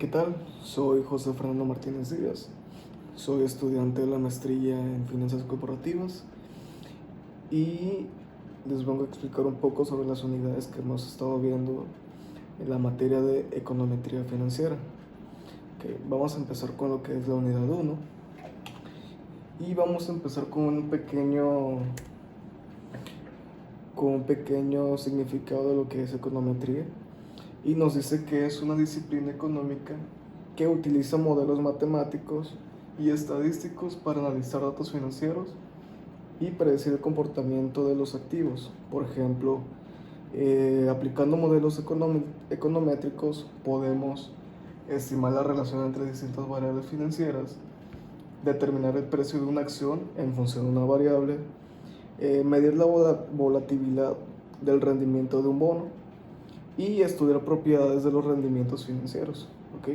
¿Qué tal? Soy José Fernando Martínez Díaz. Soy estudiante de la maestría en Finanzas Corporativas y les vengo a explicar un poco sobre las unidades que hemos estado viendo en la materia de econometría financiera. Vamos a empezar con lo que es la unidad 1 y vamos a empezar con un pequeño significado de lo que es econometría, y nos dice que es una disciplina económica que utiliza modelos matemáticos y estadísticos para analizar datos financieros y predecir el comportamiento de los activos. Por ejemplo, aplicando modelos econométricos podemos estimar la relación entre distintas variables financieras, determinar el precio de una acción en función de una variable, medir la volatilidad del rendimiento de un bono y estudiar propiedades de los rendimientos financieros. ¿Ok?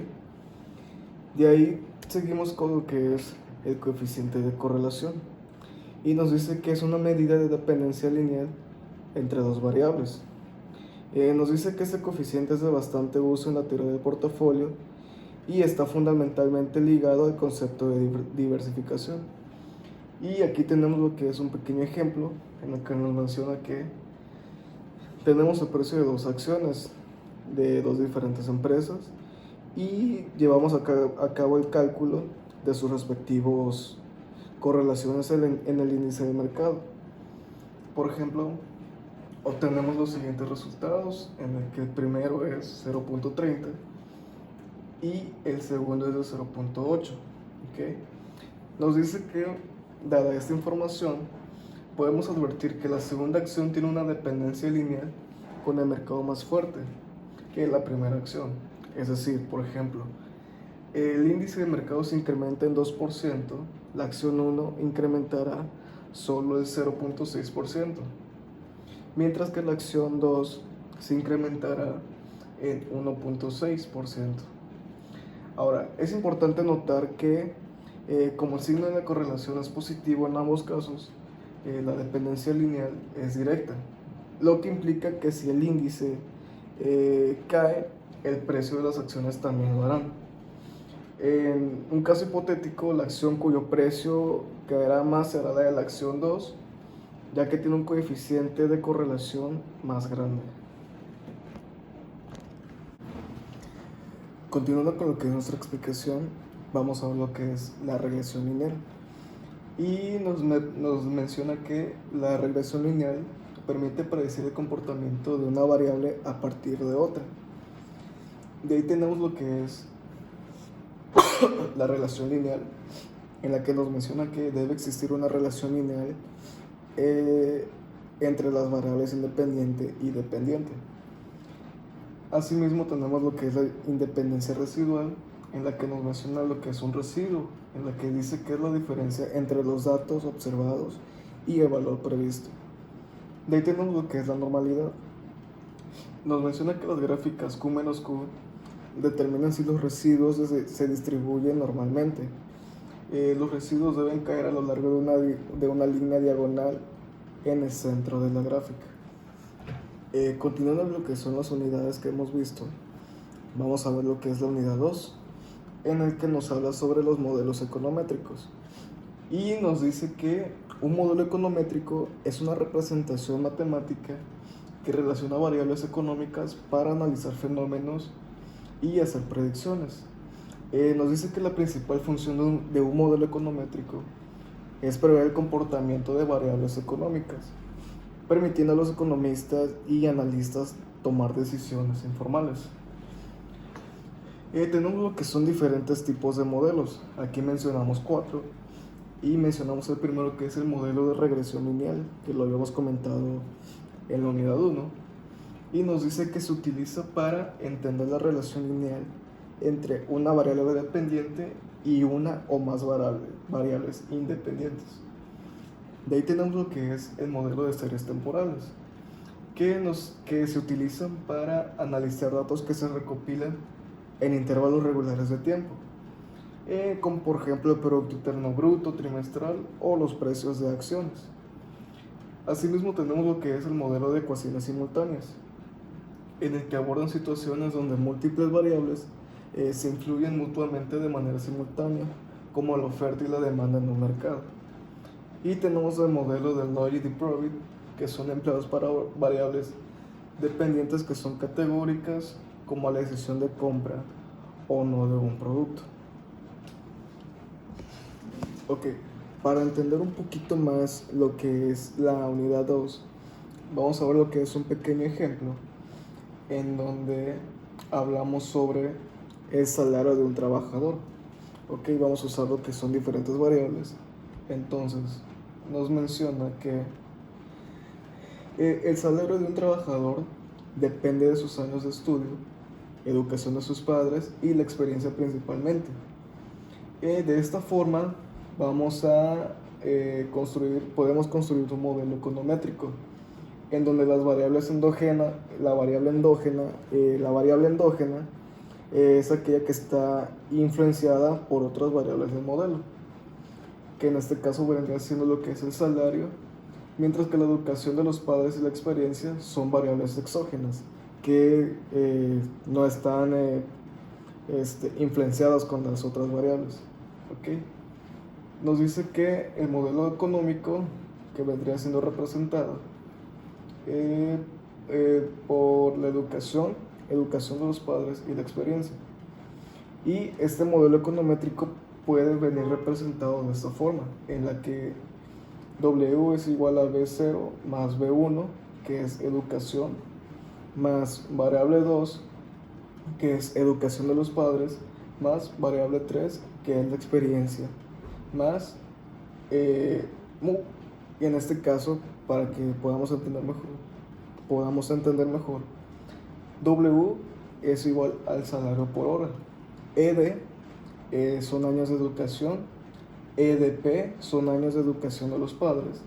De ahí seguimos con lo que es el coeficiente de correlación y nos dice que es una medida de dependencia lineal entre dos variables. Nos dice que este coeficiente es de bastante uso en la teoría del portafolio y está fundamentalmente ligado al concepto de diversificación. Y aquí tenemos lo que es un pequeño ejemplo en el que nos menciona que tenemos el precio de dos acciones de dos diferentes empresas y llevamos a cabo el cálculo de sus respectivos correlaciones en el índice de mercado. Por ejemplo, obtenemos los siguientes resultados, en el que el primero es 0.30 y el segundo es de 0.8. ¿Okay? Nos dice que, dada esta información, podemos advertir que la segunda acción tiene una dependencia lineal con el mercado más fuerte que la primera acción. Es decir, por ejemplo, el índice de mercado se incrementa en 2%, la acción 1 incrementará solo el 0.6%, mientras que la acción 2 se incrementará en 1.6%. Ahora, es importante notar que como el signo de la correlación es positivo en ambos casos, la dependencia lineal es directa, lo que implica que si el índice cae, el precio de las acciones también lo harán. En un caso hipotético, la acción cuyo precio caerá más será la de la acción 2, ya que tiene un coeficiente de correlación más grande. Continuando con lo que es nuestra explicación, vamos a ver lo que es la regresión lineal. Y nos menciona que la regresión lineal permite predecir el comportamiento de una variable a partir de otra. De ahí tenemos lo que es la relación lineal, en la que nos menciona que debe existir una relación lineal entre las variables independiente y dependiente. Asimismo tenemos lo que es la independencia residual, en la que nos menciona lo que es un residuo, en la que dice que es la diferencia entre los datos observados y el valor previsto. De ahí tenemos lo que es la normalidad. Nos menciona que las gráficas Q menos Q determinan si los residuos se distribuyen normalmente. Los residuos deben caer a lo largo de una línea diagonal en el centro de la gráfica. Continuando lo que son las unidades que hemos visto, vamos a ver lo que es la unidad 2, en el que nos habla sobre los modelos econométricos. Y nos dice que un modelo econométrico es una representación matemática que relaciona variables económicas para analizar fenómenos y hacer predicciones. Nos dice que la principal función de un modelo econométrico es prever el comportamiento de variables económicas, permitiendo a los economistas y analistas tomar decisiones informales. Tenemos lo que son diferentes tipos de modelos. Aquí mencionamos 4 y mencionamos el primero, que es el modelo de regresión lineal, que lo habíamos comentado en la unidad 1, y nos dice que se utiliza para entender la relación lineal entre una variable dependiente y una o más variables independientes. De ahí tenemos lo que es el modelo de series temporales, que se utilizan para analizar datos que se recopilan en intervalos regulares de tiempo, como por ejemplo el Producto Interno Bruto trimestral o los precios de acciones. Asimismo tenemos lo que es el modelo de ecuaciones simultáneas, en el que abordan situaciones donde múltiples variables se influyen mutuamente de manera simultánea, como la oferta y la demanda en un mercado. Y tenemos el modelo del Knowledge Deprived, que son empleados para variables dependientes que son categóricas, como la decisión de compra o no de un producto. Ok, para entender un poquito más lo que es la unidad 2, vamos a ver lo que es un pequeño ejemplo en donde hablamos sobre el salario de un trabajador. Ok, vamos a usar lo que son diferentes variables. Entonces, nos menciona que el salario de un trabajador depende de sus años de estudio, educación de sus padres y la experiencia principalmente. De esta forma vamos a podemos construir un modelo econométrico en donde las variables endógenas, la variable endógena es aquella que está influenciada por otras variables del modelo, que en este caso vendría siendo lo que es el salario, mientras que la educación de los padres y la experiencia son variables exógenas, que no están influenciadas con las otras variables. ¿Okay? Nos dice que el modelo económico que vendría siendo representado por la educación de los padres y la experiencia. Y este modelo econométrico puede venir representado de esta forma, en la que W es igual a B0 más B1, que es educación, más variable 2, que es educación de los padres, más variable 3, que es la experiencia, más mu. Y en este caso, para que podamos entender mejor, W es igual al salario por hora. ED son años de educación, EDP son años de educación de los padres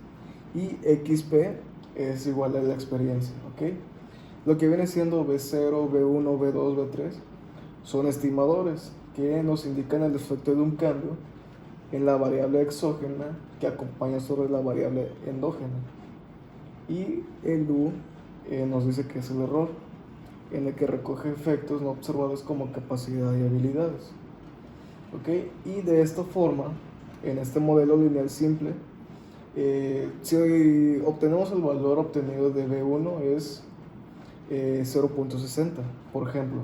y XP es igual a la experiencia, ¿ok? Lo que viene siendo B0, B1, B2, B3 son estimadores que nos indican el efecto de un cambio en la variable exógena que acompaña sobre la variable endógena. Y el U nos dice que es el error, en el que recoge efectos no observados como capacidad y habilidades. ¿Okay? Y de esta forma, en este modelo lineal simple, si obtenemos el valor obtenido de B1 es 0.60, por ejemplo,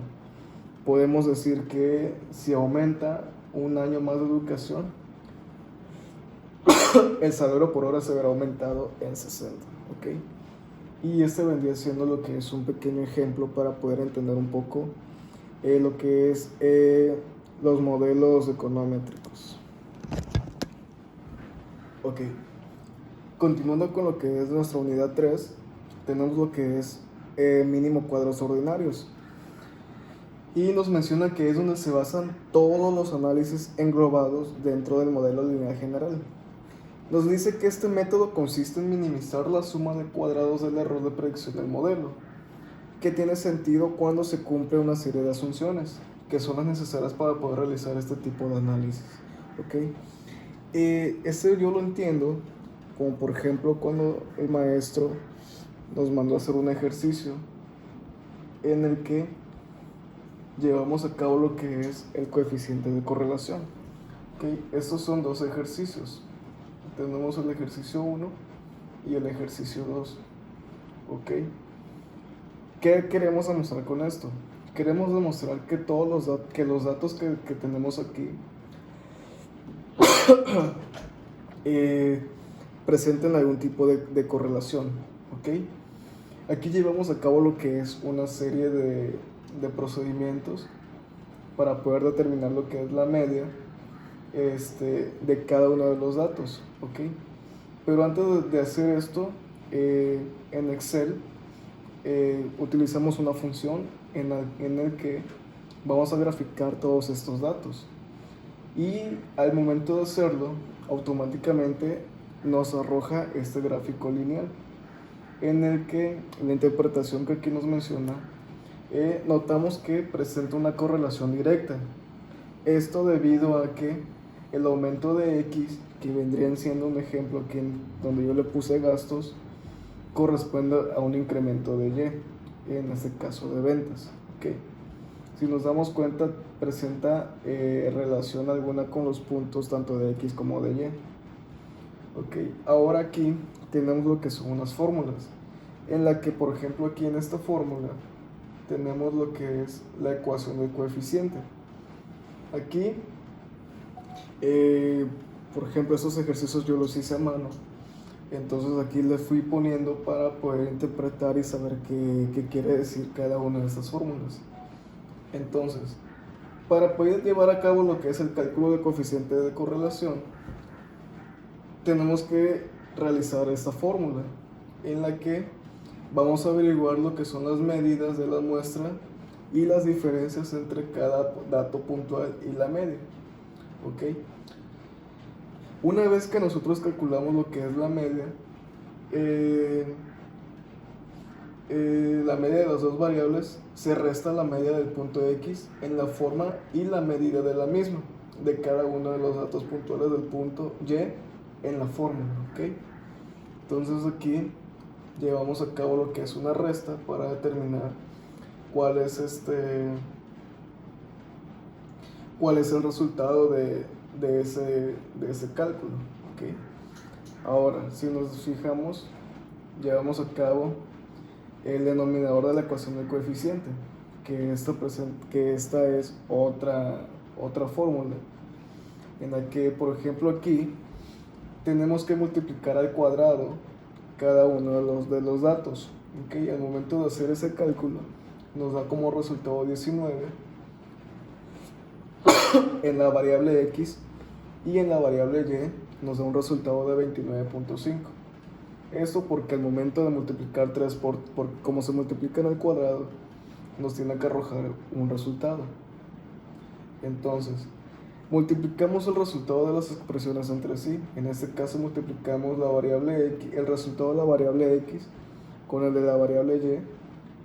podemos decir que si aumenta un año más de educación, el salario por hora se verá aumentado en 60. ¿Okay? Y este vendría siendo lo que es un pequeño ejemplo para poder entender un poco lo que es los modelos econométricos. Ok, continuando con lo que es nuestra unidad 3, tenemos lo que es mínimo cuadros ordinarios. Y nos menciona que es donde se basan todos los análisis englobados dentro del modelo lineal general. Nos dice que este método consiste en minimizar la suma de cuadrados del error de predicción del modelo, que tiene sentido cuando se cumple una serie de asunciones, que son las necesarias para poder realizar este tipo de análisis. ¿Okay? Este yo lo entiendo como por ejemplo cuando el maestro nos mandó a hacer un ejercicio en el que llevamos a cabo lo que es el coeficiente de correlación. ¿Okay? Estos son dos ejercicios. Tenemos el ejercicio 1 y el ejercicio 2. ¿Ok? ¿Qué queremos demostrar con esto? Queremos demostrar que los datos que tenemos aquí presenten algún tipo de correlación. ¿Ok? Aquí llevamos a cabo lo que es una serie de procedimientos para poder determinar lo que es la media de cada uno de los datos. ¿Ok? Pero antes de hacer esto, en Excel utilizamos una función en el que vamos a graficar todos estos datos. Y al momento de hacerlo, automáticamente nos arroja este gráfico lineal, en el que la interpretación que aquí nos menciona, notamos que presenta una correlación directa. Esto debido a que el aumento de X, que vendrían siendo un ejemplo aquí donde yo le puse gastos, corresponde a un incremento de Y, en este caso de ventas. ¿Okay? Si nos damos cuenta, presenta relación alguna con los puntos tanto de x como de y. Ok, ahora aquí tenemos lo que son unas fórmulas, en la que, por ejemplo, aquí en esta fórmula tenemos lo que es la ecuación del coeficiente. Aquí, por ejemplo, estos ejercicios yo los hice a mano, entonces aquí les fui poniendo para poder interpretar y saber qué quiere decir cada una de estas fórmulas. Entonces, para poder llevar a cabo lo que es el cálculo del coeficiente de correlación, tenemos que realizar esta fórmula en la que vamos a averiguar lo que son las medidas de la muestra y las diferencias entre cada dato puntual y la media. ¿Ok? Una vez que nosotros calculamos lo que es la media, la media de las dos variables se resta la media del punto x en la forma y la medida de la misma, de cada uno de los datos puntuales del punto y en la fórmula. ¿Ok? Entonces aquí llevamos a cabo lo que es una resta para determinar cuál es el resultado de ese cálculo. ¿Okay? Ahora, si nos fijamos, llevamos a cabo el denominador de la ecuación del coeficiente, que esta es otra fórmula, en la que, por ejemplo, aquí tenemos que multiplicar al cuadrado cada uno de los datos. ¿Okay? Al momento de hacer ese cálculo, nos da como resultado 19 en la variable x, y en la variable y nos da un resultado de 29.5. Esto porque al momento de multiplicar 3 por como se multiplica en el cuadrado, nos tiene que arrojar un resultado. Entonces, multiplicamos el resultado de las expresiones entre sí. En este caso multiplicamos la variable x, el resultado de la variable x con el de la variable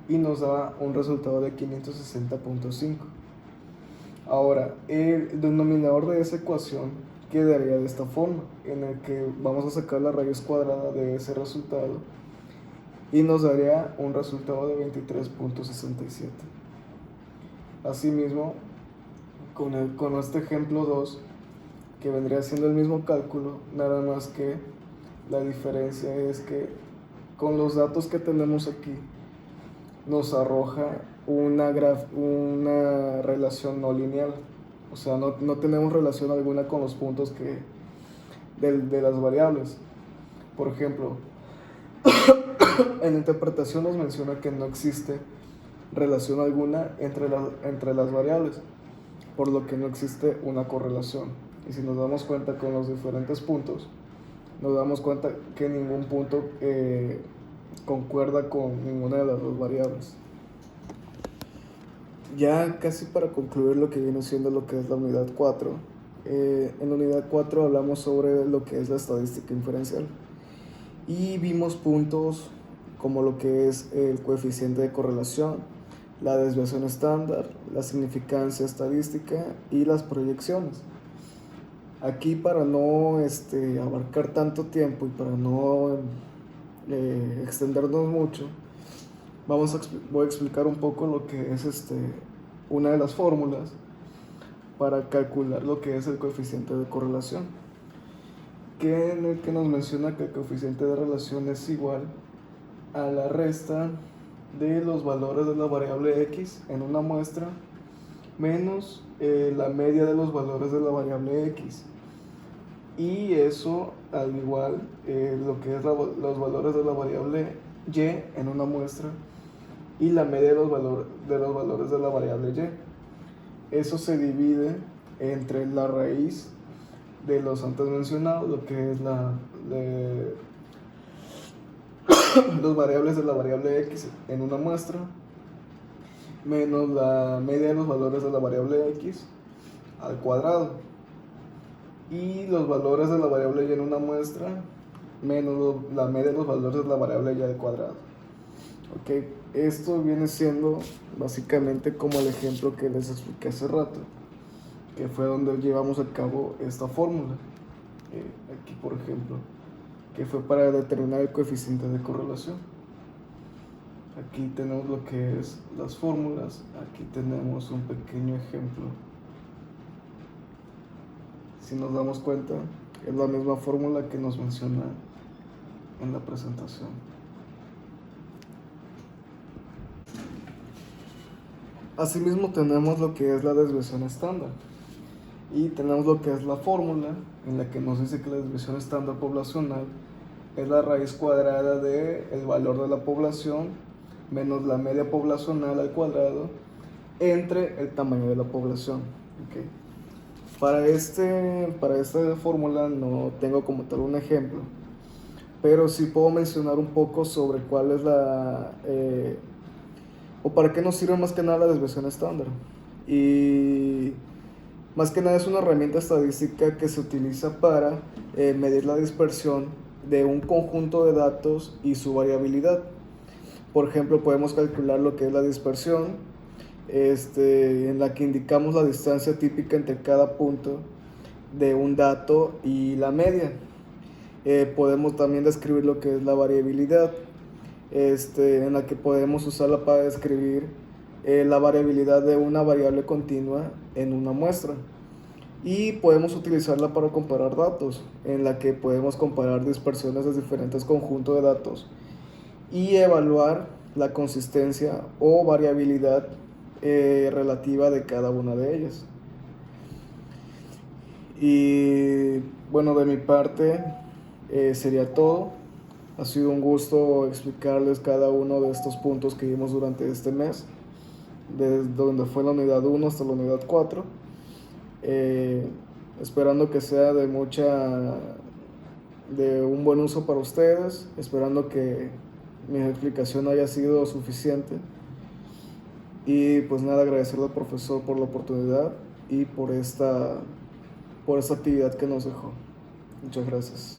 y nos da un resultado de 560.5. Ahora, el denominador de esa ecuación quedaría de esta forma, en el que vamos a sacar la raíz cuadrada de ese resultado y nos daría un resultado de 23.67. Asimismo, con este ejemplo 2, que vendría siendo el mismo cálculo, nada más que la diferencia es que con los datos que tenemos aquí nos arroja una relación no lineal. O sea, no tenemos relación alguna con los puntos de las variables. Por ejemplo, en la interpretación nos menciona que no existe relación alguna entre las variables, por lo que no existe una correlación. Y si nos damos cuenta con los diferentes puntos, nos damos cuenta que ningún punto concuerda con ninguna de las dos variables. Ya casi para concluir lo que viene siendo lo que es la unidad 4, en la unidad 4 hablamos sobre lo que es la estadística inferencial y vimos puntos como lo que es el coeficiente de correlación, la desviación estándar, la significancia estadística y las proyecciones. Aquí, para no abarcar tanto tiempo y para no extendernos mucho, voy a explicar un poco lo que es una de las fórmulas para calcular lo que es el coeficiente de correlación, en el que nos menciona que el coeficiente de relación es igual a la resta de los valores de la variable x en una muestra menos la media de los valores de la variable x, y eso al igual lo que es los valores de la variable y en una muestra y la media de los valores de la variable y. Eso se divide entre la raíz de los antes mencionados, lo que es los variables de la variable x en una muestra, menos la media de los valores de la variable x al cuadrado, y los valores de la variable y en una muestra, menos la media de los valores de la variable y al cuadrado. Ok, esto viene siendo básicamente como el ejemplo que les expliqué hace rato, que fue donde llevamos a cabo esta fórmula. Aquí, por ejemplo, que fue para determinar el coeficiente de correlación. Aquí tenemos lo que es las fórmulas. Aquí tenemos un pequeño ejemplo. Si nos damos cuenta, es la misma fórmula que nos menciona en la presentación. Asimismo tenemos lo que es la desviación estándar y tenemos lo que es la fórmula en la que nos dice que la desviación estándar poblacional es la raíz cuadrada del valor de la población menos la media poblacional al cuadrado entre el tamaño de la población. ¿Okay? Para esta fórmula no tengo como tal un ejemplo, pero sí puedo mencionar un poco sobre cuál es o para qué nos sirve más que nada la desviación estándar. Y más que nada es una herramienta estadística que se utiliza para medir la dispersión de un conjunto de datos y su variabilidad. Por ejemplo, podemos calcular lo que es la dispersión, en la que indicamos la distancia típica entre cada punto de un dato y la media. Podemos también describir lo que es la variabilidad, en la que podemos usarla para describir la variabilidad de una variable continua en una muestra. Y podemos utilizarla para comparar datos, en la que podemos comparar dispersiones de diferentes conjuntos de datos y evaluar la consistencia o variabilidad relativa de cada una de ellas. Y bueno, de mi parte sería todo. Ha sido un gusto explicarles cada uno de estos puntos que vimos durante este mes, desde donde fue la unidad 1 hasta la unidad 4. Esperando que sea de un buen uso para ustedes, esperando que mi explicación haya sido suficiente. Y pues nada, agradecerle al profesor por la oportunidad y por esta actividad que nos dejó. Muchas gracias.